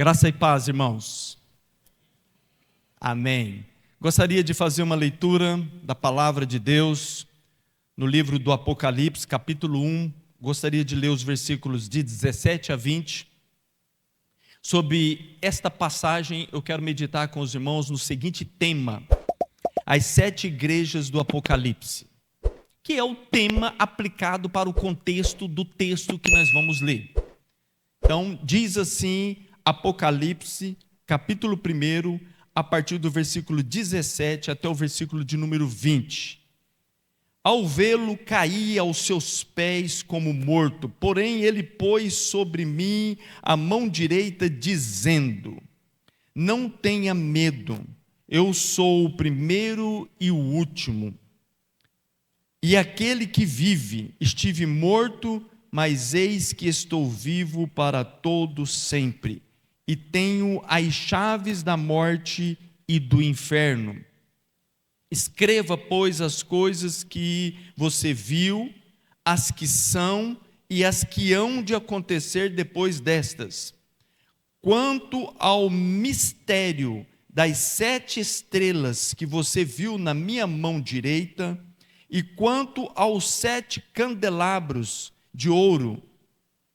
Graça e paz, irmãos. Amém. Gostaria de fazer uma leitura da palavra de Deus no livro do Apocalipse, capítulo 1. Gostaria de ler os versículos de 17 a 20. Sobre esta passagem, eu quero meditar com os irmãos no seguinte tema: as 7 igrejas do Apocalipse, que é o tema aplicado para o contexto do texto que nós vamos ler. Então, diz assim, Apocalipse, capítulo 1, a partir do versículo 17 até o versículo de número 20. Ao vê-lo, caí aos seus pés como morto, porém ele pôs sobre mim a mão direita, dizendo: não tenha medo, eu sou o primeiro e o último, e aquele que vive. Estive morto, mas eis que estou vivo para todo sempre, e tenho as chaves da morte e do inferno. Escreva, pois, as coisas que você viu, as que são e as que hão de acontecer depois destas. Quanto ao mistério das 7 estrelas que você viu na minha mão direita, e quanto aos 7 candelabros de ouro,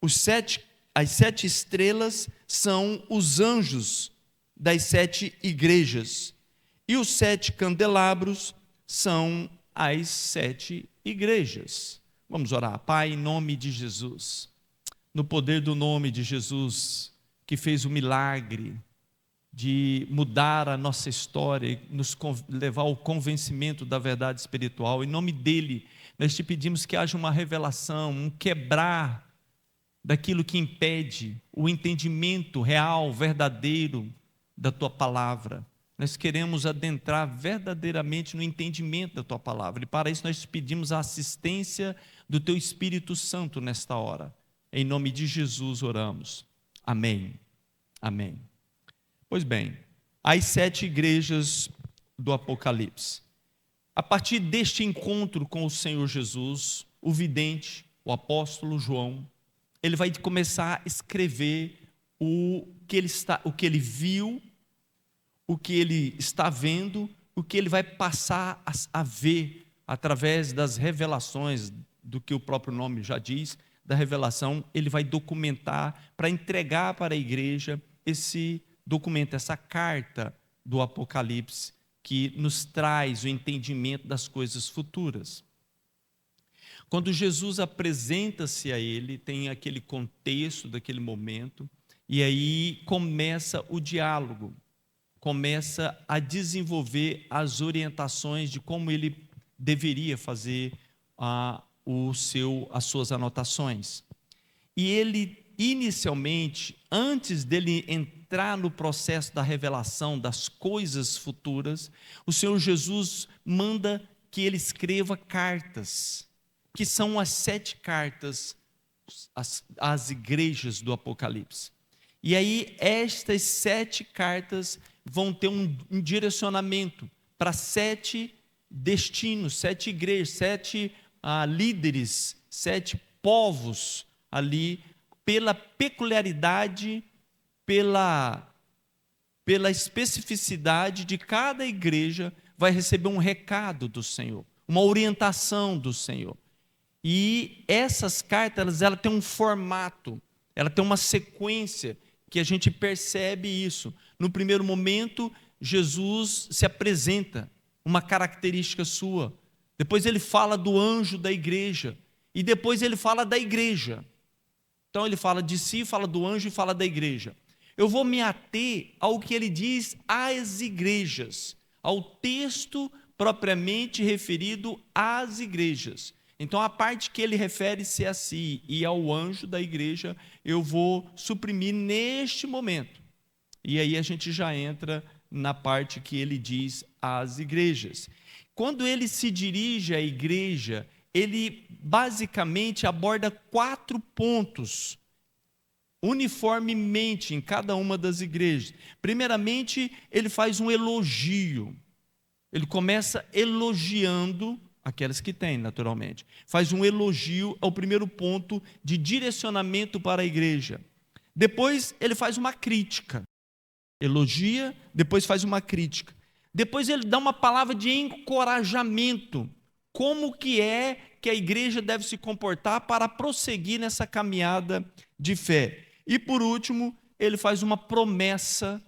as 7 estrelas são os anjos das 7 igrejas, e os 7 candelabros são as 7 igrejas. Vamos orar. Pai, em nome de Jesus, no poder do nome de Jesus, que fez o milagre de mudar a nossa história e nos levar ao convencimento da verdade espiritual, em nome dele, nós te pedimos que haja uma revelação, um quebrar daquilo que impede o entendimento real, verdadeiro da tua palavra. Nós queremos adentrar verdadeiramente no entendimento da tua palavra, e para isso nós te pedimos a assistência do teu Espírito Santo nesta hora. Em nome de Jesus oramos. Amém. Amém. Pois bem, as 7 igrejas do Apocalipse. A partir deste encontro com o Senhor Jesus, o vidente, o apóstolo João, ele vai começar a escrever o que ele viu, o que ele está vendo, o que ele vai passar a ver através das revelações, do que o próprio nome já diz, da revelação. Ele vai documentar para entregar para a igreja esse documento, essa carta do Apocalipse, que nos traz o entendimento das coisas futuras. Quando Jesus apresenta-se a ele, tem aquele contexto daquele momento, e aí começa o diálogo, começa a desenvolver as orientações de como ele deveria fazer as suas anotações. E ele, inicialmente, antes dele entrar no processo da revelação das coisas futuras, o Senhor Jesus manda que ele escreva cartas, que são as 7 cartas às igrejas do Apocalipse. E aí estas 7 cartas vão ter um direcionamento para 7 destinos, 7 igrejas, 7 líderes, 7 povos ali, pela peculiaridade, pela especificidade de cada igreja, vai receber um recado do Senhor, uma orientação do Senhor. E essas cartas, ela tem um formato, ela tem uma sequência, que a gente percebe isso. No primeiro momento, Jesus se apresenta, uma característica sua. Depois ele fala do anjo da igreja, e depois ele fala da igreja. Então ele fala de si, fala do anjo e fala da igreja. Eu vou me ater ao que ele diz às igrejas, ao texto propriamente referido às igrejas. Então a parte que ele refere-se a si e ao anjo da igreja, eu vou suprimir neste momento. E aí a gente já entra na parte que ele diz às igrejas. Quando ele se dirige à igreja, ele basicamente aborda 4 pontos, uniformemente em cada uma das igrejas. Primeiramente, ele faz um elogio. Ele começa elogiando aquelas que têm, naturalmente. Faz um elogio ao primeiro ponto de direcionamento para a igreja. Depois ele faz uma crítica. Elogia, depois faz uma crítica. Depois ele dá uma palavra de encorajamento. Como que é que a igreja deve se comportar para prosseguir nessa caminhada de fé. E por último, ele faz uma promessa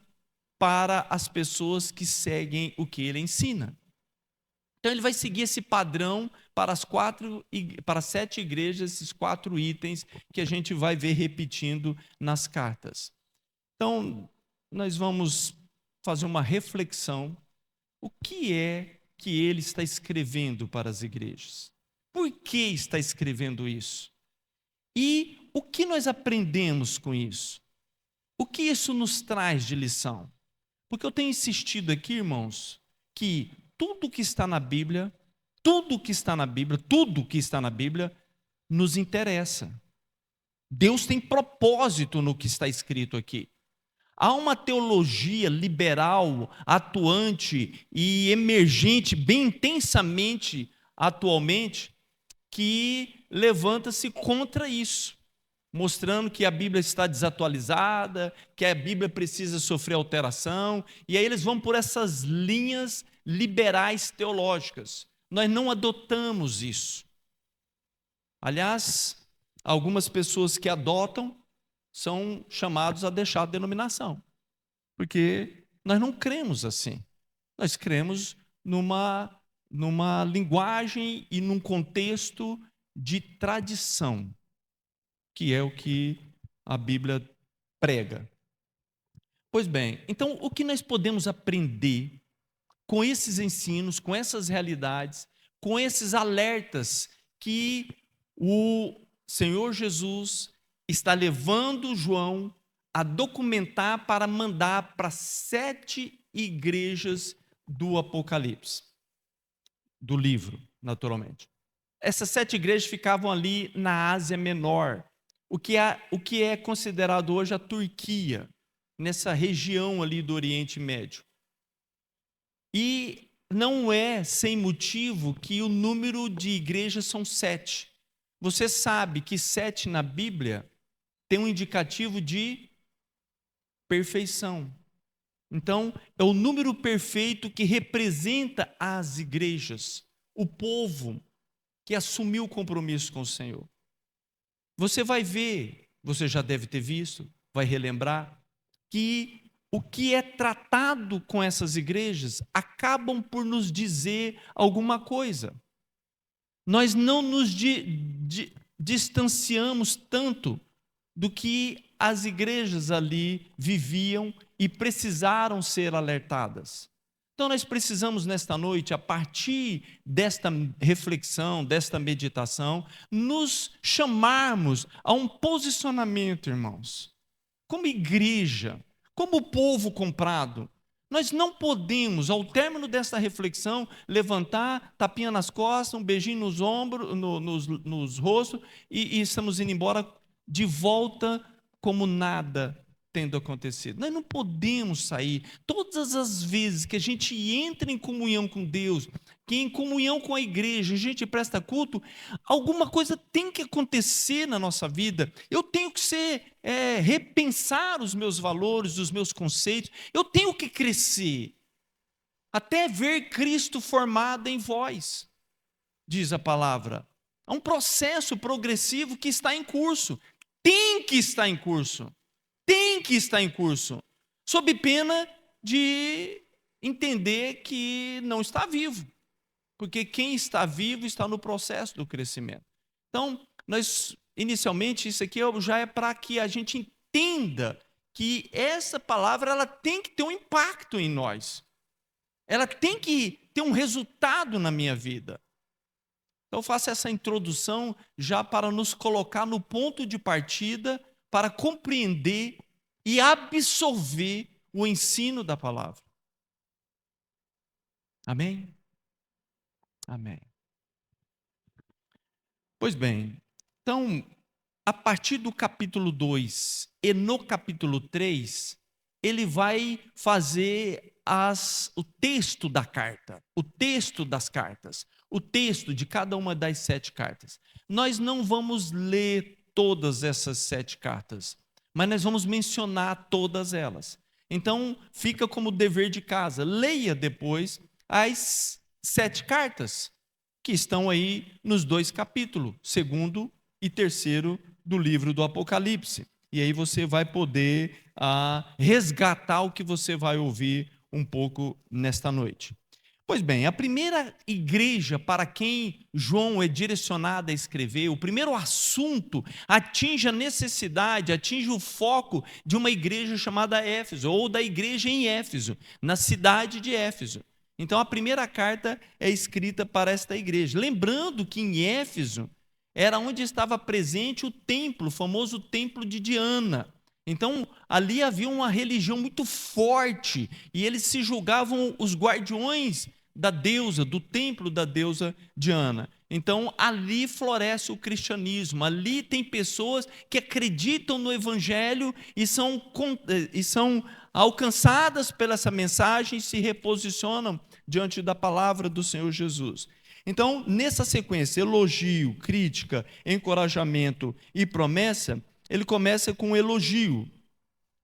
para as pessoas que seguem o que ele ensina. Então ele vai seguir esse padrão para as 7 igrejas, esses 4 itens que a gente vai ver repetindo nas cartas. Então, nós vamos fazer uma reflexão. O que é que ele está escrevendo para as igrejas? Por que está escrevendo isso? E o que nós aprendemos com isso? O que isso nos traz de lição? Porque eu tenho insistido aqui, irmãos, que tudo que está na Bíblia, tudo que está na Bíblia nos interessa. Deus tem propósito no que está escrito aqui. Há uma teologia liberal, atuante e emergente, bem intensamente atualmente, que levanta-se contra isso, mostrando que a Bíblia está desatualizada, que a Bíblia precisa sofrer alteração, e aí eles vão por essas linhas liberais teológicas. Nós não adotamos isso. Aliás, algumas pessoas que adotam são chamados a deixar a denominação, porque nós não cremos assim. Nós cremos numa linguagem e num contexto de tradição, que é o que a Bíblia prega. Pois bem, então o que nós podemos aprender com esses ensinos, com essas realidades, com esses alertas que o Senhor Jesus está levando João a documentar para mandar para 7 igrejas do Apocalipse, do livro, naturalmente. Essas 7 igrejas ficavam ali na Ásia Menor, o que é considerado hoje a Turquia, nessa região ali do Oriente Médio. E não é sem motivo que o número de igrejas são 7. Você sabe que 7 na Bíblia tem um indicativo de perfeição. Então, é o número perfeito que representa as igrejas, o povo que assumiu o compromisso com o Senhor. Você vai ver, você já deve ter visto, vai relembrar, que o que é tratado com essas igrejas acabam por nos dizer alguma coisa. Nós não nos distanciamos tanto do que as igrejas ali viviam e precisaram ser alertadas. Então nós precisamos nesta noite, a partir desta reflexão, desta meditação, nos chamarmos a um posicionamento, irmãos. Como igreja, como povo comprado, nós não podemos, ao término desta reflexão, levantar, tapinha nas costas, um beijinho nos ombros, nos rostos, e estamos indo embora de volta como nada tendo acontecido. Nós não podemos sair. Todas as vezes que a gente entra em comunhão com Deus, que em comunhão com a igreja, a gente presta culto, alguma coisa tem que acontecer na nossa vida. Eu tenho que repensar os meus valores, os meus conceitos. Eu tenho que crescer, até ver Cristo formado em vós, diz a palavra. É um processo progressivo que está em curso. Tem que estar em curso. Tem que estar em curso, sob pena de entender que não está vivo, porque quem está vivo está no processo do crescimento. Então, inicialmente, isso aqui já é para que a gente entenda que essa palavra ela tem que ter um impacto em nós, ela tem que ter um resultado na minha vida. Então, eu faço essa introdução já para nos colocar no ponto de partida para compreender e absorver o ensino da palavra. Amém? Amém. Pois bem, então, a partir do capítulo 2 e no capítulo 3, ele vai fazer o texto da carta, o texto das cartas, o texto de cada uma das 7 cartas. Nós não vamos ler todas essas 7 cartas, mas nós vamos mencionar todas elas. Então, fica como dever de casa. Leia depois as 7 cartas que estão aí nos 2 capítulos, 2º e 3º do livro do Apocalipse. E aí você vai poder resgatar o que você vai ouvir um pouco nesta noite. Pois bem, a primeira igreja para quem João é direcionado a escrever, o primeiro assunto atinge a necessidade, atinge o foco de uma igreja chamada Éfeso, ou da igreja em Éfeso, na cidade de Éfeso. Então a primeira carta é escrita para esta igreja. Lembrando que em Éfeso era onde estava presente o templo, o famoso templo de Diana. Então, ali havia uma religião muito forte, e eles se julgavam os guardiões da deusa, do templo da deusa Diana. Então, ali floresce o cristianismo, ali tem pessoas que acreditam no evangelho e são alcançadas pela essa mensagem e se reposicionam diante da palavra do Senhor Jesus. Então, nessa sequência, elogio, crítica, encorajamento e promessa, ele começa com um elogio.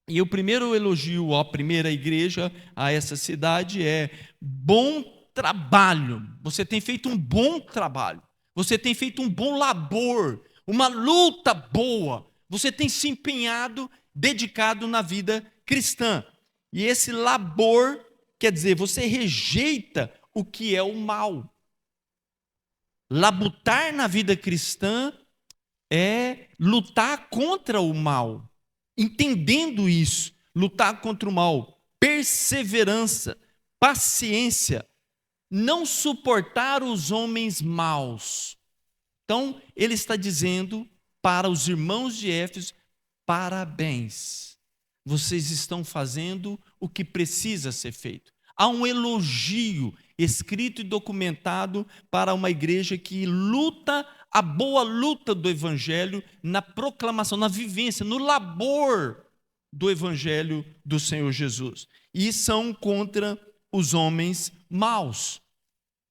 E o primeiro elogio à primeira igreja, a essa cidade, é: bom trabalho. Você tem feito um bom trabalho. Você tem feito um bom labor, uma luta boa. Você tem se empenhado, dedicado na vida cristã. E esse labor, quer dizer, você rejeita o que é o mal. Labutar na vida cristã é lutar contra o mal, entendendo isso, lutar contra o mal, perseverança, paciência, não suportar os homens maus. Então, ele está dizendo para os irmãos de Éfeso: parabéns, vocês estão fazendo o que precisa ser feito. Há um elogio escrito e documentado para uma igreja que luta a boa luta do evangelho na proclamação, na vivência, no labor do evangelho do Senhor Jesus. E são contra os homens maus,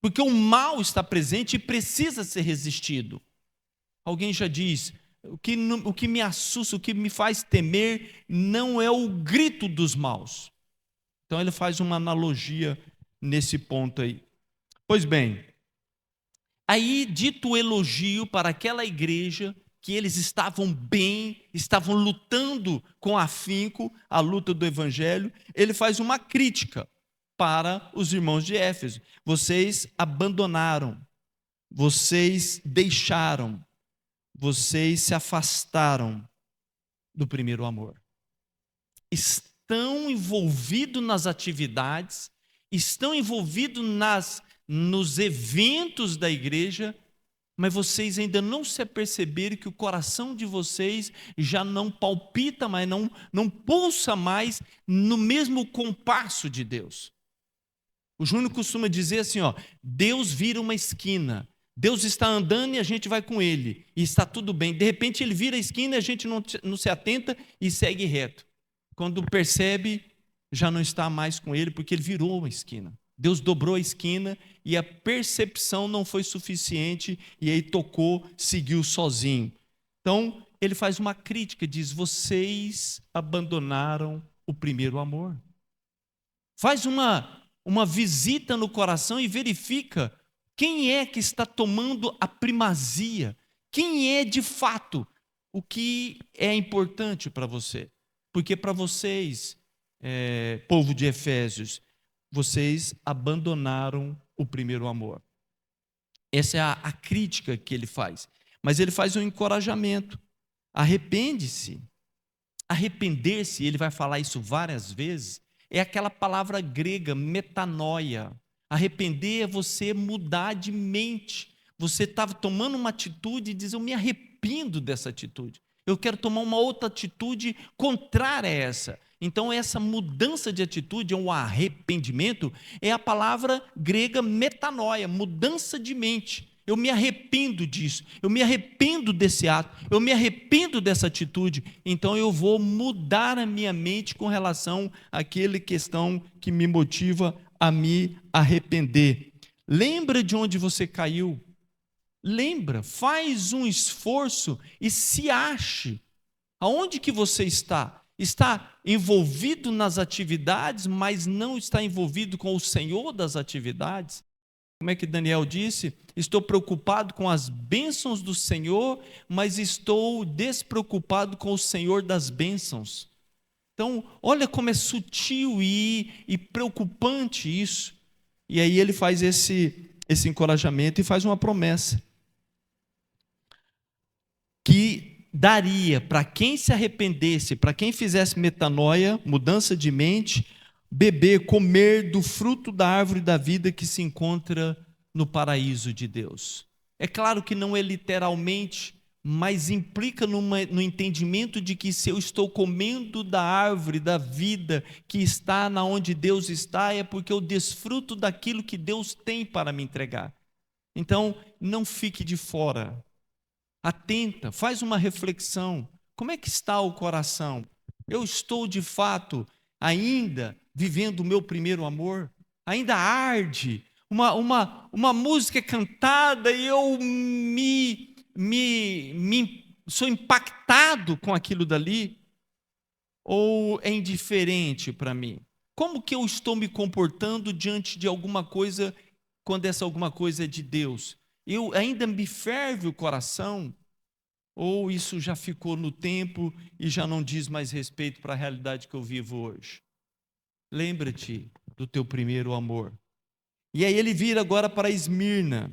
porque o mal está presente e precisa ser resistido. Alguém já diz: o que me assusta, o que me faz temer não é o grito dos maus. Então ele faz uma analogia nesse ponto aí. Pois bem, aí dito o elogio para aquela igreja, que eles estavam bem, estavam lutando com afinco a luta do evangelho, ele faz uma crítica para os irmãos de Éfeso: vocês abandonaram, vocês deixaram, vocês se afastaram do primeiro amor. Estão envolvidos nas atividades, estão envolvidos nos eventos da igreja, mas vocês ainda não se aperceberam que o coração de vocês já não palpita mais, não pulsa mais no mesmo compasso de Deus. O Júnior costuma dizer assim, Deus vira uma esquina, Deus está andando e a gente vai com ele, e está tudo bem. De repente ele vira a esquina e a gente não se atenta e segue reto. Quando percebe, já não está mais com ele, porque ele virou uma esquina. Deus dobrou a esquina e a percepção não foi suficiente, e aí seguiu sozinho. Então, ele faz uma crítica, diz: vocês abandonaram o primeiro amor. Faz uma visita no coração e verifica quem é que está tomando a primazia, quem é de fato o que é importante para você. Porque para vocês, povo de Efésios, vocês abandonaram o primeiro amor. Essa é a crítica que ele faz. Mas ele faz um encorajamento. Arrepende-se. Arrepender-se, ele vai falar isso várias vezes, é aquela palavra grega, metanoia. Arrepender é você mudar de mente. Você estava tomando uma atitude e diz: eu me arrependo dessa atitude. Eu quero tomar uma outra atitude contrária a essa. Então, essa mudança de atitude, um arrependimento, é a palavra grega metanoia, mudança de mente. Eu me arrependo disso, eu me arrependo desse ato, eu me arrependo dessa atitude, então eu vou mudar a minha mente com relação àquela questão que me motiva a me arrepender. Lembra de onde você caiu? Lembra, faz um esforço e se ache Aonde que você está? Está envolvido nas atividades, mas não está envolvido com o Senhor das atividades? Como é que Daniel disse? Estou preocupado com as bênçãos do Senhor, mas estou despreocupado com o Senhor das bênçãos. Então, olha como é sutil e preocupante isso. E aí ele faz esse encorajamento e faz uma promessa que daria para quem se arrependesse, para quem fizesse metanoia, mudança de mente, beber, comer do fruto da árvore da vida que se encontra no paraíso de Deus. É claro que não é literalmente, mas implica no entendimento de que se eu estou comendo da árvore da vida que está na onde Deus está, é porque eu desfruto daquilo que Deus tem para me entregar. Então, não fique de fora. Atenta, faz uma reflexão. Como é que está o coração? Eu estou de fato ainda vivendo o meu primeiro amor? Ainda arde? Uma música cantada e eu sou impactado com aquilo dali? Ou é indiferente para mim? Como que eu estou me comportando diante de alguma coisa quando essa alguma coisa é de Deus? Eu ainda me ferve o coração? Ou isso já ficou no tempo e já não diz mais respeito para a realidade que eu vivo hoje? Lembra-te do teu primeiro amor. E aí ele vira agora para Esmirna.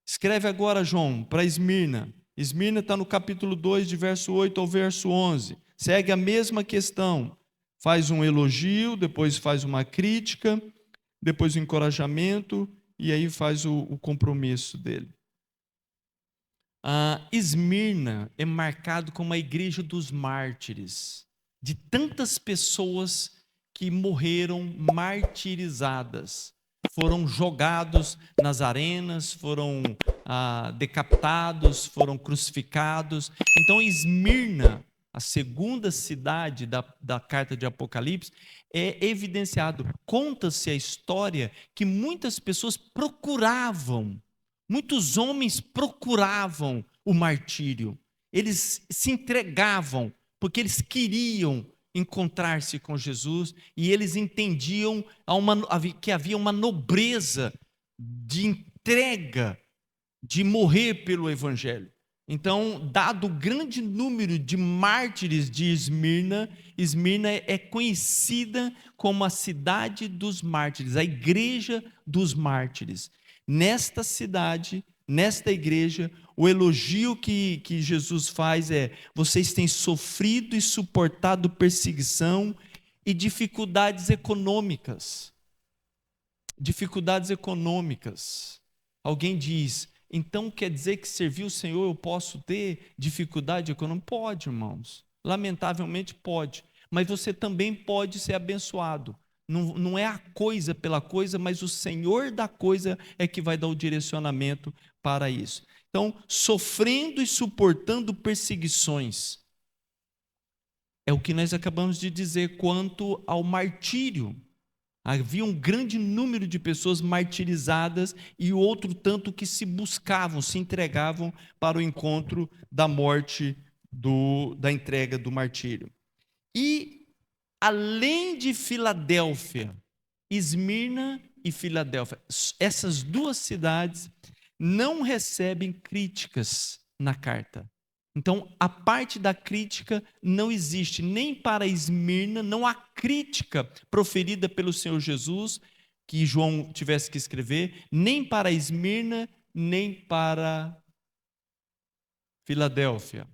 Escreve agora, João, para Esmirna. Esmirna está no capítulo 2, de verso 8 ao verso 11. Segue a mesma questão. Faz um elogio, depois faz uma crítica, depois o encorajamento, e aí faz o compromisso dele. Esmirna é marcado como a igreja dos mártires, de tantas pessoas que morreram martirizadas, foram jogados nas arenas, foram decapitados, foram crucificados. Então Esmirna, a segunda cidade da carta de Apocalipse, é evidenciado. Conta-se a história que muitas pessoas procuravam, muitos homens procuravam o martírio. Eles se entregavam porque eles queriam encontrar-se com Jesus e eles entendiam que havia uma nobreza de entrega, de morrer pelo Evangelho. Então, dado o grande número de mártires de Esmirna, Esmirna é conhecida como a cidade dos mártires, a igreja dos mártires. Nesta cidade, nesta igreja, o elogio que Jesus faz é: vocês têm sofrido e suportado perseguição e dificuldades econômicas. Dificuldades econômicas. Alguém diz: então quer dizer que servir o Senhor eu posso ter dificuldade econômica? Pode, irmãos. Lamentavelmente pode. Mas você também pode ser abençoado. Não é a coisa pela coisa, mas o Senhor da coisa é que vai dar o direcionamento para isso. Então, sofrendo e suportando perseguições. É o que nós acabamos de dizer quanto ao martírio. Havia um grande número de pessoas martirizadas e outro tanto que se buscavam, se entregavam para o encontro da morte, da entrega do martírio. E, além de Filadélfia, Esmirna e Filadélfia, essas duas cidades não recebem críticas na carta. Então, a parte da crítica não existe, nem para Esmirna, não há crítica proferida pelo Senhor Jesus, que João tivesse que escrever, nem para Esmirna, nem para Filadélfia.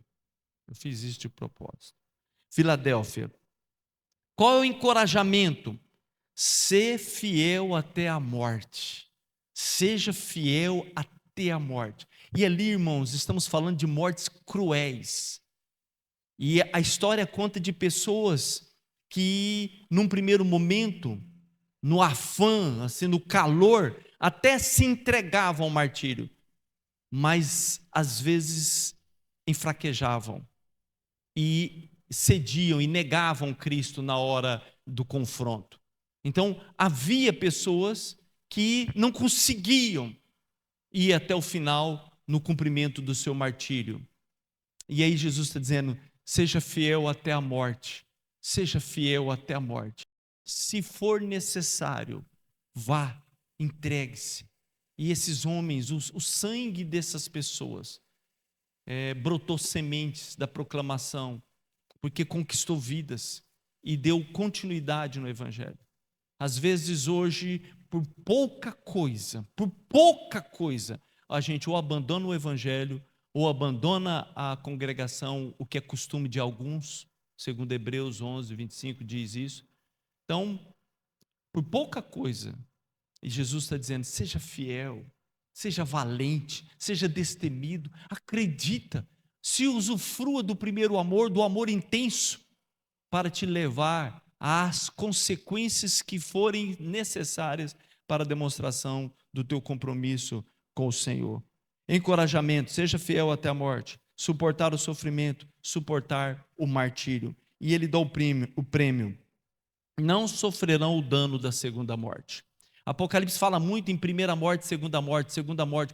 Eu fiz isso de propósito. Filadélfia. Qual é o encorajamento? Ser fiel até a morte. Seja fiel até a morte. E ali, irmãos, estamos falando de mortes cruéis. E a história conta de pessoas que, num primeiro momento, no afã, assim, no calor, até se entregavam ao martírio, mas às vezes enfraquejavam e cediam e negavam Cristo na hora do confronto. Então, havia pessoas que não conseguiam ir até o final no cumprimento do seu martírio. E aí Jesus está dizendo: seja fiel até a morte. Seja fiel até a morte. Se for necessário, vá, entregue-se. E esses homens, o sangue dessas pessoas, brotou sementes da proclamação, porque conquistou vidas e deu continuidade no Evangelho. Às vezes hoje, por pouca coisa, a gente ou abandona o Evangelho, ou abandona a congregação, o que é costume de alguns, segundo Hebreus 11, 25 diz isso. Então, por pouca coisa, e Jesus está dizendo, seja fiel, seja valente, seja destemido, acredita, se usufrua do primeiro amor, do amor intenso, para te levar às consequências que forem necessárias para a demonstração do teu compromisso com o Senhor. Encorajamento, seja fiel até a morte, suportar o sofrimento, suportar o martírio. E ele dá o prêmio. Não sofrerão o dano da segunda morte. Apocalipse fala muito em primeira morte, segunda morte,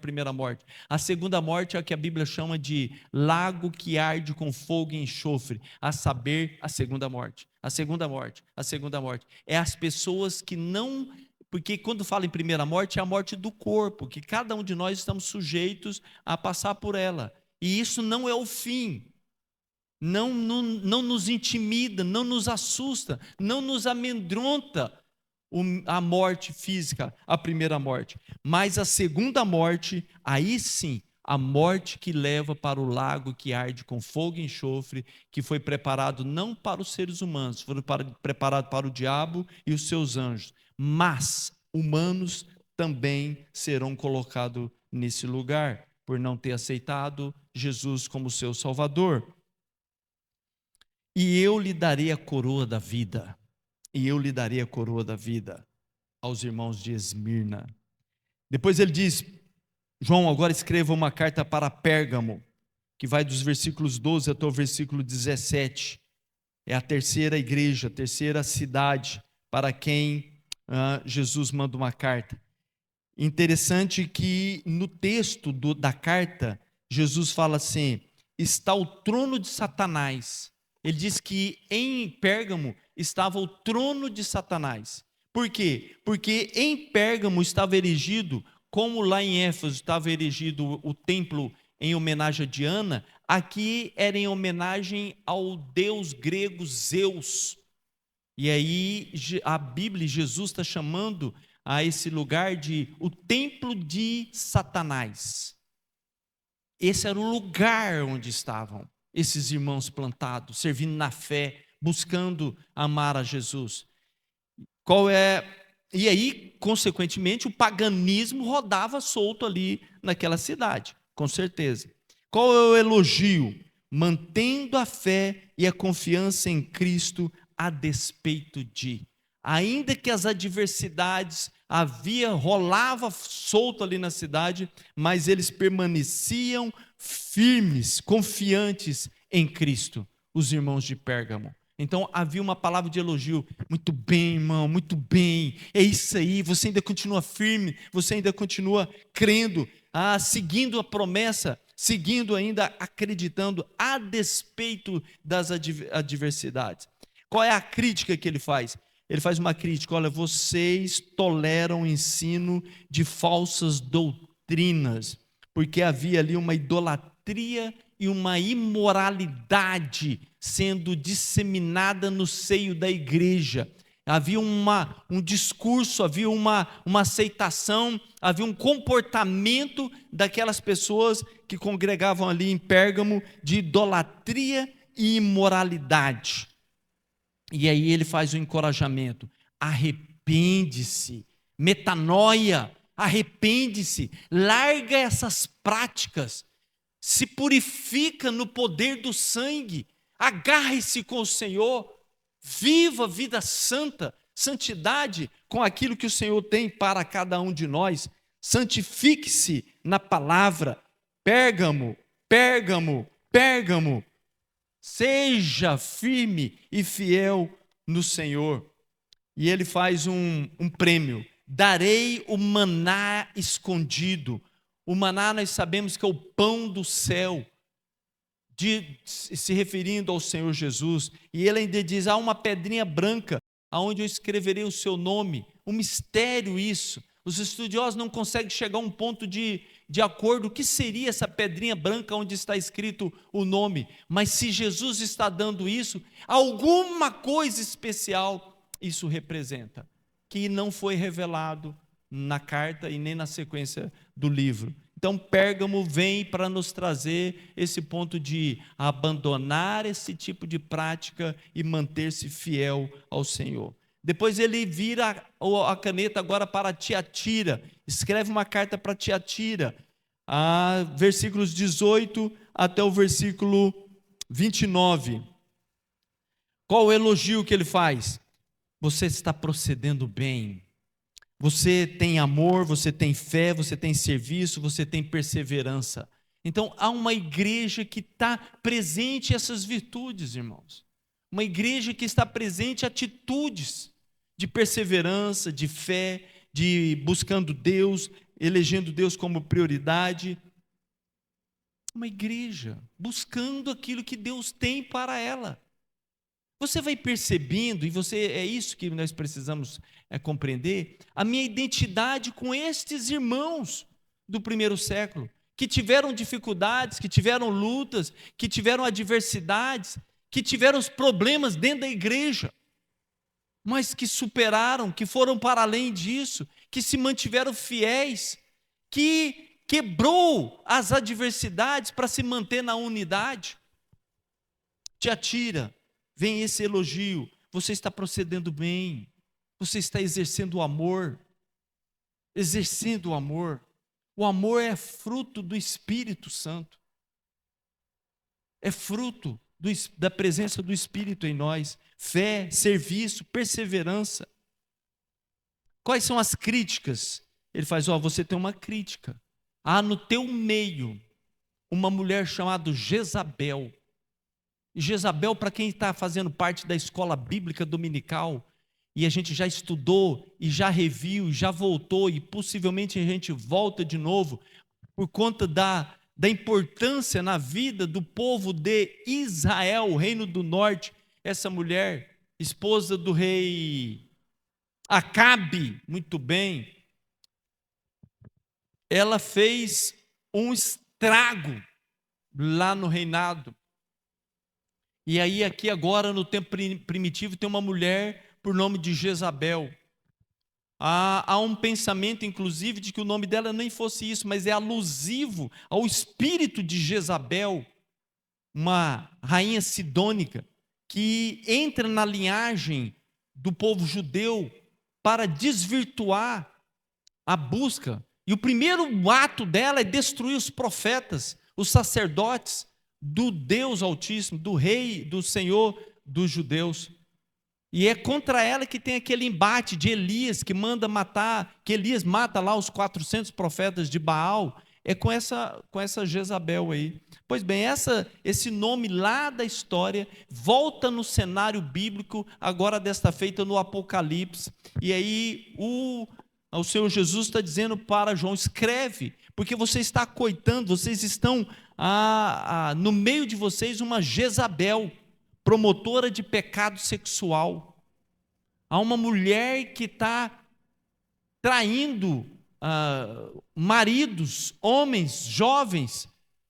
primeira morte. A segunda morte é a que a Bíblia chama de lago que arde com fogo e enxofre, a saber, a segunda morte. A segunda morte. É as pessoas que não... Porque quando fala em primeira morte, é a morte do corpo, que cada um de nós estamos sujeitos a passar por ela. E isso não é o fim. Não nos intimida, não nos assusta, não nos amedronta a morte física, a primeira morte. Mas a segunda morte, aí sim, a morte que leva para o lago que arde com fogo e enxofre, que foi preparado não para os seres humanos, foi preparado para o diabo e os seus anjos. Mas humanos também serão colocados nesse lugar, por não ter aceitado Jesus como seu Salvador. E eu lhe darei a coroa da vida. Aos irmãos de Esmirna. Depois ele diz, João, agora escreva uma carta para Pérgamo, que vai dos versículos 12 até o versículo 17. É a terceira igreja, a terceira cidade para quem Jesus manda uma carta. Interessante que no texto da carta, Jesus fala assim, está o trono de Satanás. Ele diz que em Pérgamo estava o trono de Satanás. Por quê? Porque em Pérgamo estava erigido, como lá em Éfeso estava erigido o templo em homenagem a Diana, aqui era em homenagem ao deus grego Zeus. E aí a Bíblia, Jesus está chamando a esse lugar de o templo de Satanás. Esse era o lugar onde estavam esses irmãos plantados, servindo na fé, buscando amar a Jesus. E aí, consequentemente, o paganismo rodava solto ali naquela cidade, com certeza. Qual é o elogio? Mantendo a fé e a confiança em Cristo a despeito de. Ainda que as adversidades rolava solto ali na cidade, mas eles permaneciam firmes, confiantes em Cristo, os irmãos de Pérgamo. Então havia uma palavra de elogio, muito bem, irmão, muito bem, é isso aí, você ainda continua firme, você ainda continua crendo, seguindo a promessa, seguindo ainda, acreditando, a despeito das adversidades. Qual é a crítica que ele faz? Ele faz uma crítica, olha, vocês toleram o ensino de falsas doutrinas, porque havia ali uma idolatria e uma imoralidade sendo disseminada no seio da igreja. Havia um discurso, havia uma aceitação, havia um comportamento daquelas pessoas que congregavam ali em Pérgamo de idolatria e imoralidade. E aí ele faz um encorajamento, arrepende-se, metanoia, arrepende-se, larga essas práticas, se purifica no poder do sangue, agarre-se com o Senhor, viva a vida santa, santidade com aquilo que o Senhor tem para cada um de nós, santifique-se na palavra. Pérgamo, Pérgamo, Pérgamo, seja firme e fiel no Senhor. E ele faz um prêmio, darei o maná escondido. O maná nós sabemos que é o pão do céu, se referindo ao Senhor Jesus, e ele ainda diz: há uma pedrinha branca, aonde eu escreverei o seu nome. Um mistério isso. Os estudiosos não conseguem chegar a um ponto de acordo, o que seria essa pedrinha branca onde está escrito o nome, mas se Jesus está dando isso, alguma coisa especial isso representa, que não foi revelado na carta e nem na sequência do livro. Então Pérgamo vem para nos trazer esse ponto de abandonar esse tipo de prática e manter-se fiel ao Senhor. Depois ele vira a caneta agora para Tiatira, escreve uma carta para Tiatira, versículos 18 até o versículo 29. Qual o elogio que ele faz? Você está procedendo bem, você tem amor, você tem fé, você tem serviço, você tem perseverança. Então há uma igreja que está presente essas virtudes, irmãos. Uma igreja que está presente atitudes de perseverança, de fé, de buscando Deus, elegendo Deus como prioridade. Uma igreja buscando aquilo que Deus tem para ela. Você vai percebendo, e é isso que nós precisamos compreender, a minha identidade com estes irmãos do primeiro século, que tiveram dificuldades, que tiveram lutas, que tiveram adversidades, que tiveram os problemas dentro da igreja, mas que superaram, que foram para além disso, que se mantiveram fiéis, que quebrou as adversidades para se manter na unidade. Tiatira, vem esse elogio: você está procedendo bem, você está exercendo o amor, exercendo o amor. O amor é fruto do Espírito Santo, é fruto da presença do Espírito em nós. Fé, serviço, perseverança. Quais são as críticas? Ele faz: você tem uma crítica. Há no teu meio uma mulher chamada Jezabel. E Jezabel, para quem está fazendo parte da escola bíblica dominical, e a gente já estudou, e já reviu, e já voltou, e possivelmente a gente volta de novo, por conta da importância na vida do povo de Israel, o reino do norte. Essa mulher, esposa do rei Acabe, muito bem, ela fez um estrago lá no reinado. E aí aqui agora no tempo primitivo tem uma mulher por nome de Jezabel. Há um pensamento inclusive de que o nome dela nem fosse isso, mas é alusivo ao espírito de Jezabel, uma rainha sidônica, que entra na linhagem do povo judeu para desvirtuar a busca. E o primeiro ato dela é destruir os profetas, os sacerdotes do Deus Altíssimo, do Rei, do Senhor dos judeus. E é contra ela que tem aquele embate de Elias, que manda matar, que Elias mata lá os 400 profetas de Baal. É com essa Jezabel aí. Pois bem, esse nome lá da história volta no cenário bíblico, agora desta feita no Apocalipse. E aí o Senhor Jesus está dizendo para João: escreve, porque você está acoitando, vocês estão no meio de vocês uma Jezabel, promotora de pecado sexual. Há uma mulher que está traindo maridos, homens, jovens,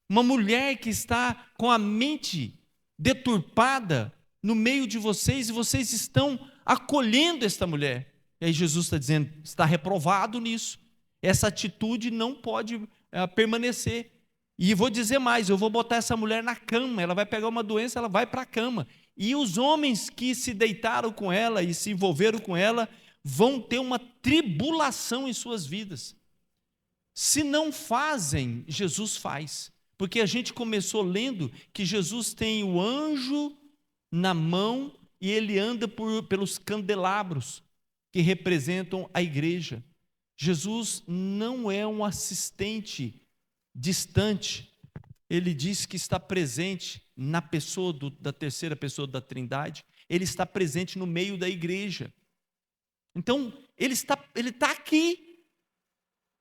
uma mulher que está com a mente deturpada no meio de vocês, e vocês estão acolhendo esta mulher. E aí Jesus está dizendo: está reprovado nisso, essa atitude não pode permanecer. E vou dizer mais: eu vou botar essa mulher na cama, ela vai pegar uma doença, ela vai para a cama, e os homens que se deitaram com ela e se envolveram com ela vão ter uma tribulação em suas vidas. Se não fazem, Jesus faz, porque a gente começou lendo que Jesus tem o anjo na mão e ele anda pelos candelabros que representam a igreja. Jesus não é um assistente distante, ele diz que está presente na pessoa da terceira pessoa da Trindade, ele está presente no meio da igreja. Então, ele está aqui,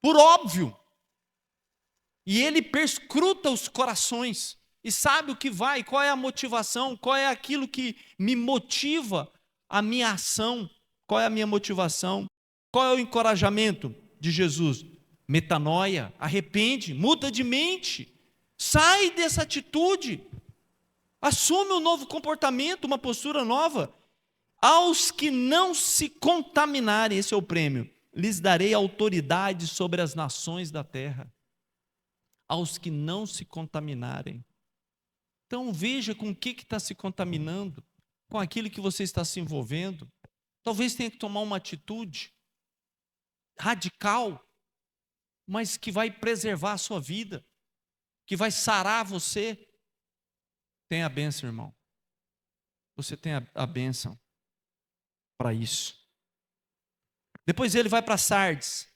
por óbvio, e ele perscruta os corações, e sabe o que vai, qual é a motivação, qual é aquilo que me motiva a minha ação, qual é a minha motivação, qual é o encorajamento de Jesus? Metanoia, arrepende, muda de mente, sai dessa atitude, assume um novo comportamento, uma postura nova. Aos que não se contaminarem, esse é o prêmio, lhes darei autoridade sobre as nações da terra. Aos que não se contaminarem. Então veja com o que está se contaminando, com aquilo que você está se envolvendo. Talvez tenha que tomar uma atitude radical, mas que vai preservar a sua vida, que vai sarar você. Tem a bênção, irmão. Você tem a bênção para isso. Depois ele vai para Sardes,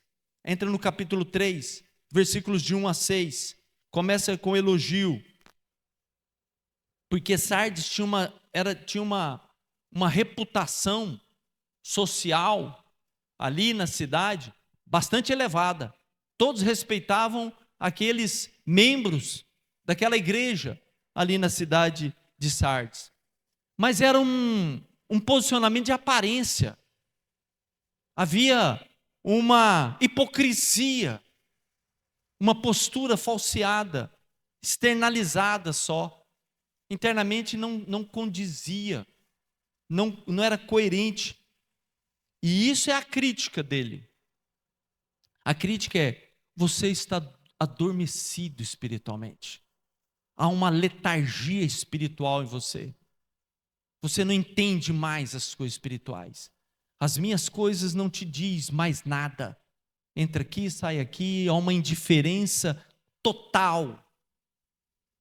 entra no capítulo 3, versículos de 1 a 6, começa com elogio, porque Sardes tinha uma reputação social ali na cidade bastante elevada. Todos respeitavam aqueles membros daquela igreja ali na cidade de Sardes. Mas era um posicionamento de aparência. Havia uma hipocrisia, uma postura falseada, externalizada só. Internamente não condizia, não era coerente. E isso é a crítica dele. A crítica é: você está adormecido espiritualmente. Há uma letargia espiritual em você. Você não entende mais as coisas espirituais. As minhas coisas não te diz mais nada. Entra aqui, sai aqui, há uma indiferença total.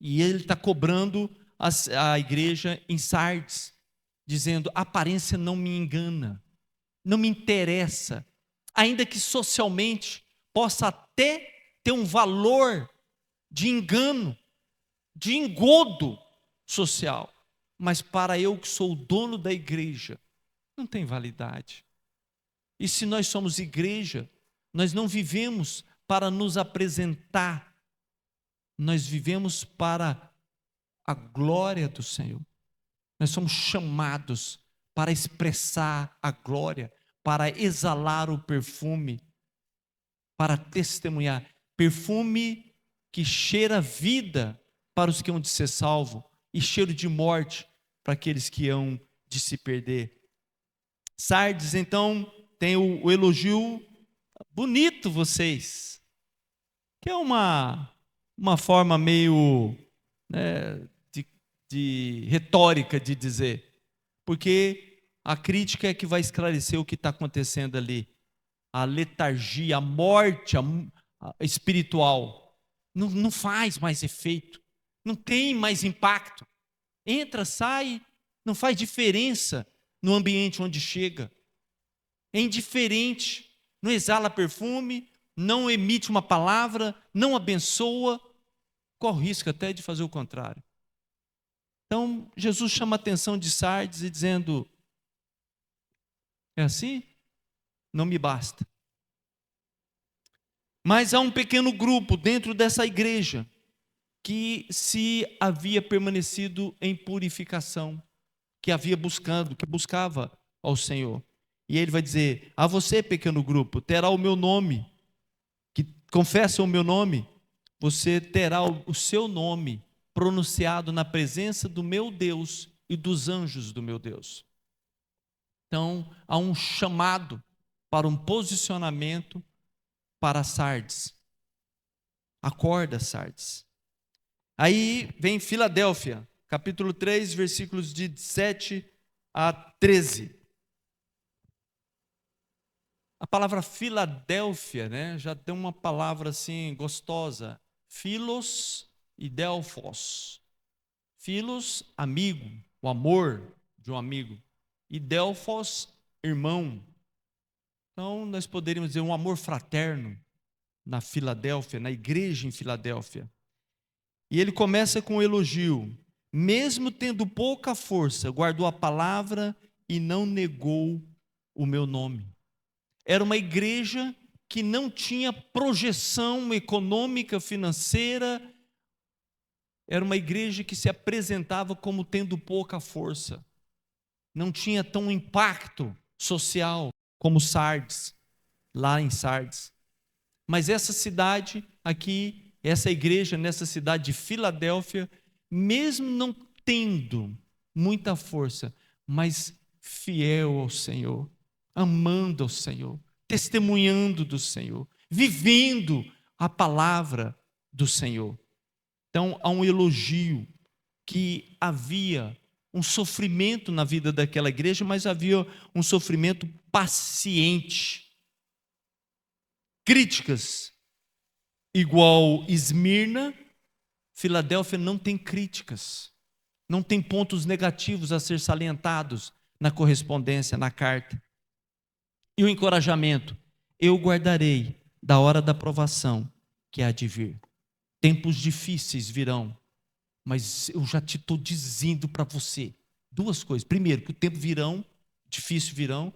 E ele está cobrando a igreja em Sardes, dizendo: a aparência não me engana, não me interessa, ainda que socialmente possa até ter um valor de engano, de engodo social, mas para eu que sou o dono da igreja, não tem validade. E se nós somos igreja, nós não vivemos para nos apresentar, nós vivemos para a glória do Senhor. Nós somos chamados para expressar a glória, para exalar o perfume, para testemunhar. Perfume que cheira vida para os que hão de ser salvos e cheiro de morte para aqueles que hão de se perder. Sardes, então, tem o elogio bonito, vocês, que é uma forma meio de retórica de dizer, porque a crítica é que vai esclarecer o que está acontecendo ali. A letargia, a morte espiritual não faz mais efeito, não tem mais impacto. Entra, sai, não faz diferença no ambiente onde chega. É indiferente, não exala perfume, não emite uma palavra, não abençoa, corre o risco até de fazer o contrário. Então, Jesus chama a atenção de Sardes e dizendo: é assim? Não me basta. Mas há um pequeno grupo dentro dessa igreja que se havia permanecido em purificação, que buscava ao Senhor. E ele vai dizer: a você, pequeno grupo, terá o meu nome, que confessa o meu nome, você terá o seu nome pronunciado na presença do meu Deus e dos anjos do meu Deus. Então, há um chamado para um posicionamento para Sardes. Acorda, Sardes. Aí vem Filadélfia, capítulo 3, versículos de 7 a 13. A palavra Filadélfia, né, já tem uma palavra assim gostosa. Filos e Delfos. Filos, amigo, o amor de um amigo. E Delfos, irmão. Então, nós poderíamos dizer um amor fraterno na Filadélfia, na igreja em Filadélfia. E ele começa com um elogio. Mesmo tendo pouca força, guardou a palavra e não negou o meu nome. Era uma igreja que não tinha projeção econômica, financeira, era uma igreja que se apresentava como tendo pouca força. Não tinha tão impacto social como Sardes, lá em Sardes. Mas essa cidade aqui, essa igreja nessa cidade de Filadélfia, mesmo não tendo muita força, mas fiel ao Senhor, amando ao Senhor, testemunhando do Senhor, vivendo a palavra do Senhor. Então, há um elogio que havia um sofrimento na vida daquela igreja, mas havia um sofrimento paciente. Críticas, igual Esmirna, Filadélfia não tem críticas, não tem pontos negativos a ser salientados na correspondência, na carta. E o encorajamento: eu guardarei da hora da provação que há de vir. Tempos difíceis virão, mas eu já te estou dizendo para você duas coisas. Primeiro, que o tempo difícil virão,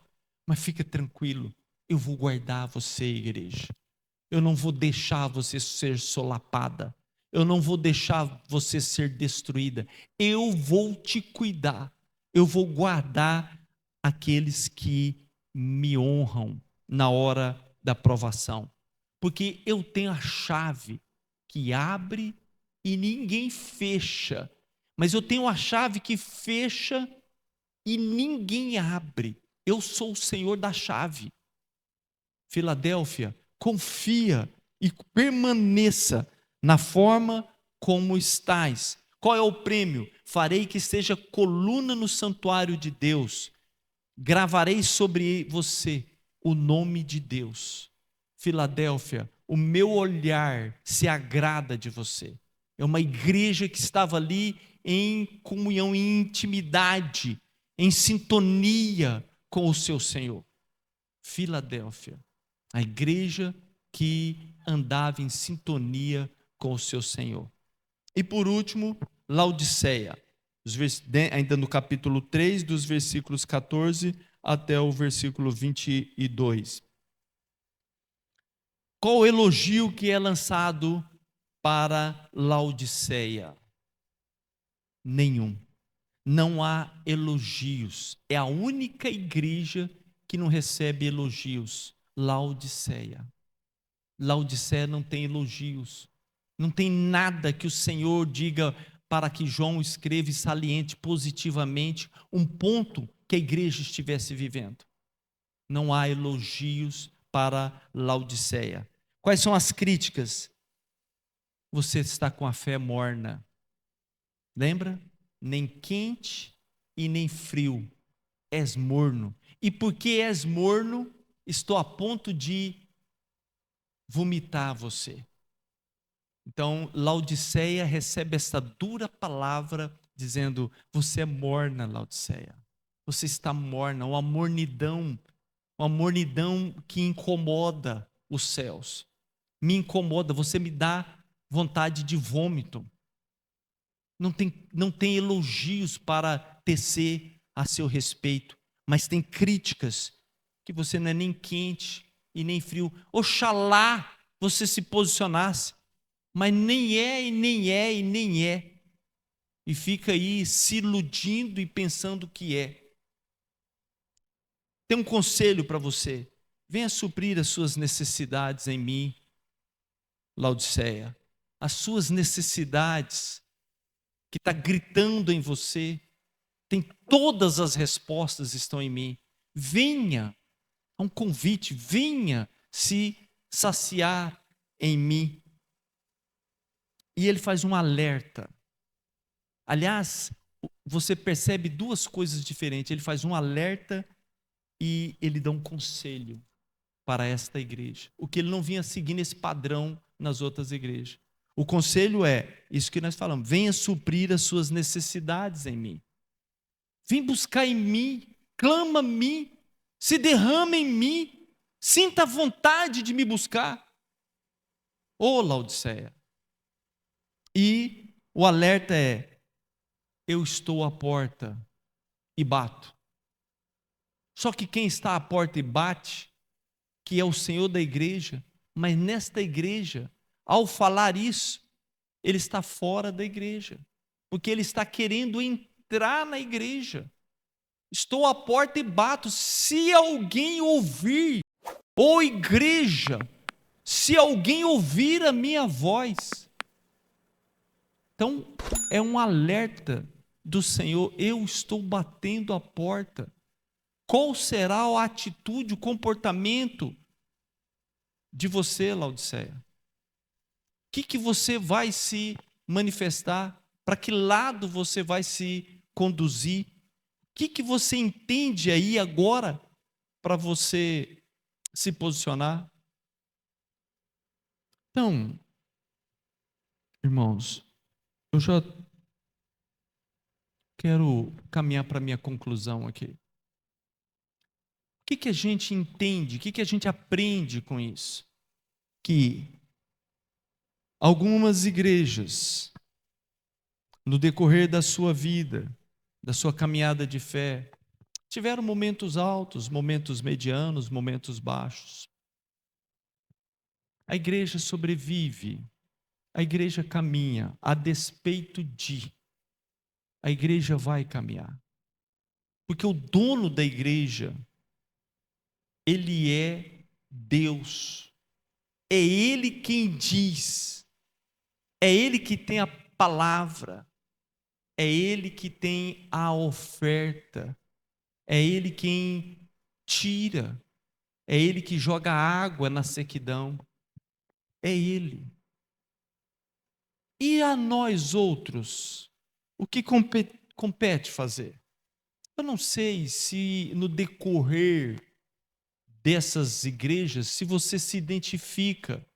mas fica tranquilo, eu vou guardar você, igreja. Eu não vou deixar você ser solapada. Eu não vou deixar você ser destruída. Eu vou te cuidar. Eu vou guardar aqueles que me honram na hora da provação. Porque eu tenho a chave que abre e ninguém fecha. Mas eu tenho a chave que fecha e ninguém abre. Eu sou o Senhor da chave. Filadélfia, confia e permaneça na forma como estás. Qual é o prêmio? Farei que seja coluna no santuário de Deus. Gravarei sobre você o nome de Deus. Filadélfia, o meu olhar se agrada de você. É uma igreja que estava ali em comunhão, em intimidade, em sintonia com o seu Senhor. Filadélfia, a igreja que andava em sintonia com o seu Senhor. E por último, Laodiceia, ainda no capítulo 3, dos versículos 14 até o versículo 22. Qual o elogio que é lançado para Laodiceia? Nenhum. Não há elogios. É a única igreja que não recebe elogios. Laodiceia. Laodiceia não tem elogios. Não tem nada que o Senhor diga para que João escreva e saliente positivamente um ponto que a igreja estivesse vivendo. Não há elogios para Laodiceia. Quais são as críticas? Você está com a fé morna. Lembra? Nem quente e nem frio. És morno. E porque és morno, estou a ponto de vomitar você. Então, Laodiceia recebe essa dura palavra dizendo: você é morna, Laodiceia. Você está morna, uma mornidão que incomoda os céus. Me incomoda, você me dá vontade de vômito. Não tem elogios para tecer a seu respeito, mas tem críticas, que você não é nem quente e nem frio. Oxalá você se posicionasse, mas nem é, e nem é, e nem é. E fica aí se iludindo e pensando que é. Tem um conselho para você: venha suprir as suas necessidades em mim, Laodiceia. As suas necessidades que está gritando em você, tem todas as respostas estão em mim. Venha, é um convite, venha se saciar em mim. E ele faz um alerta. Aliás, você percebe duas coisas diferentes. Ele faz um alerta e ele dá um conselho para esta igreja. O que ele não vinha seguindo esse padrão nas outras igrejas. O conselho é isso que nós falamos: venha suprir as suas necessidades em mim. Vem buscar em mim, clama a mim, se derrama em mim, sinta a vontade de me buscar. Ô Laodiceia. E o alerta é: eu estou à porta e bato. Só que quem está à porta e bate, que é o Senhor da igreja, mas nesta igreja, ao falar isso, ele está fora da igreja, porque ele está querendo entrar na igreja. Estou à porta e bato. Se alguém ouvir, ou igreja, se alguém ouvir a minha voz. Então, é um alerta do Senhor: eu estou batendo a porta. Qual será a atitude, o comportamento de você, Laodiceia? O que você vai se manifestar? Para que lado você vai se conduzir? O que você entende aí agora para você se posicionar? Então, irmãos, eu já quero caminhar para a minha conclusão aqui. O que a gente entende, o que a gente aprende com isso? Que algumas igrejas, no decorrer da sua vida, da sua caminhada de fé, tiveram momentos altos, momentos medianos, momentos baixos. A igreja sobrevive, a igreja caminha, a despeito de. A igreja vai caminhar. Porque o dono da igreja, ele é Deus. É Ele quem diz. É Ele que tem a palavra. É Ele que tem a oferta. É Ele quem tira. É Ele que joga água na sequidão. É Ele. E a nós outros, o que compete fazer? Eu não sei se no decorrer dessas igrejas, se você se identifica,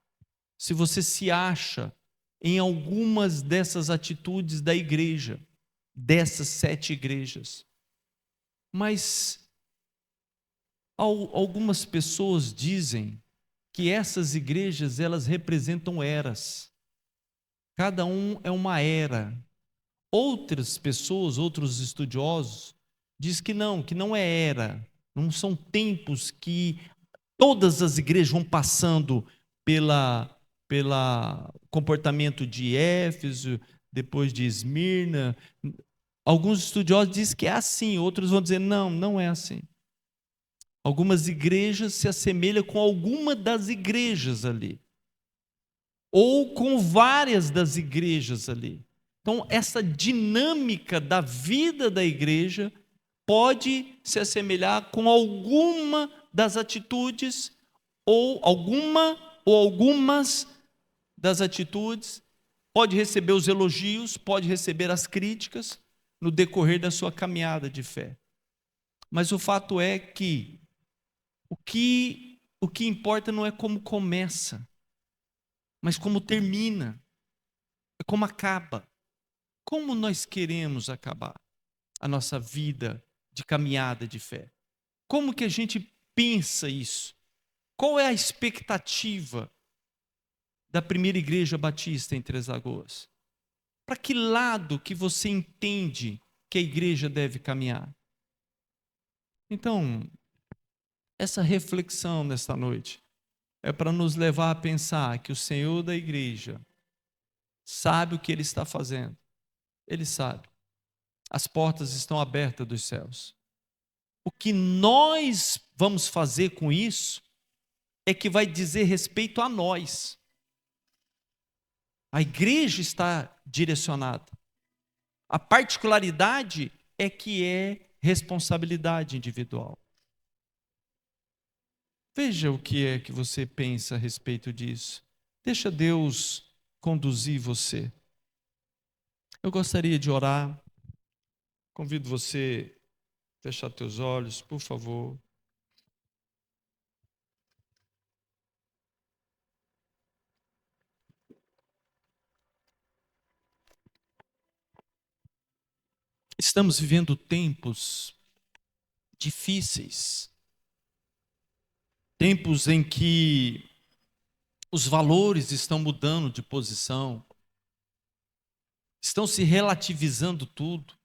se você se acha em algumas dessas atitudes da igreja, dessas 7 igrejas. Mas algumas pessoas dizem que essas igrejas, elas representam eras. Cada um é uma era. Outras pessoas, outros estudiosos, dizem que não é era. Não são tempos que todas as igrejas vão passando pela comportamento de Éfeso, depois de Esmirna. Alguns estudiosos dizem que é assim, outros vão dizer não é assim. Algumas igrejas se assemelham com alguma das igrejas ali, ou com várias das igrejas ali. Então, essa dinâmica da vida da igreja pode se assemelhar com alguma das atitudes, ou algumas das atitudes, pode receber os elogios, pode receber as críticas no decorrer da sua caminhada de fé. Mas o fato é que o que importa não é como começa, mas como termina, é como acaba. Como nós queremos acabar a nossa vida de caminhada de fé? Como que a gente pensa isso? Qual é a expectativa da primeira igreja batista em Três Lagoas? Para que lado que você entende que a igreja deve caminhar? Então, essa reflexão nesta noite é para nos levar a pensar que o Senhor da igreja sabe o que Ele está fazendo. Ele sabe. As portas estão abertas dos céus. O que nós vamos fazer com isso é que vai dizer respeito a nós. A igreja está direcionada. A particularidade é que é responsabilidade individual. Veja o que é que você pensa a respeito disso. Deixa Deus conduzir você. Eu gostaria de orar. Convido você a fechar teus olhos, por favor. Estamos vivendo tempos difíceis. Tempos em que os valores estão mudando de posição. Estão se relativizando tudo.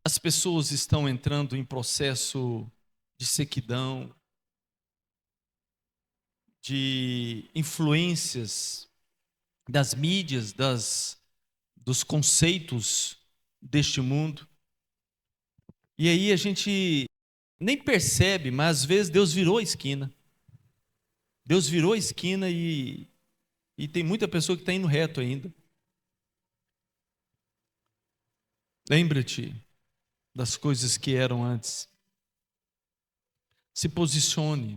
As pessoas estão entrando em processo de sequidão, de influências das mídias, dos conceitos deste mundo. E aí a gente nem percebe, mas às vezes Deus virou a esquina. Deus virou a esquina e tem muita pessoa que está indo reto ainda. Lembra-te das coisas que eram antes. Se posicione.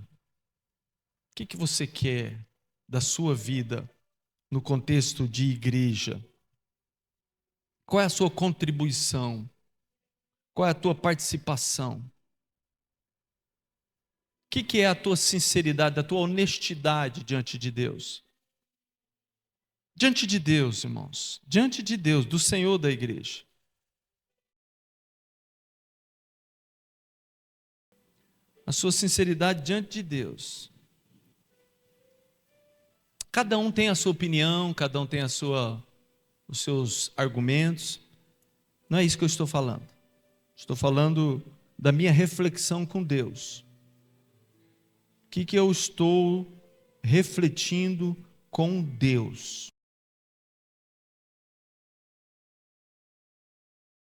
O que você quer da sua vida no contexto de igreja? Qual é a sua contribuição? Qual é a tua participação? O que é a tua sinceridade, a tua honestidade diante de Deus? Diante de Deus, irmãos, diante de Deus, do Senhor da igreja. A sua sinceridade diante de Deus. Cada um tem a sua opinião, cada um tem os seus argumentos. Não é isso que eu estou falando. Estou falando da minha reflexão com Deus. O que eu estou refletindo com Deus?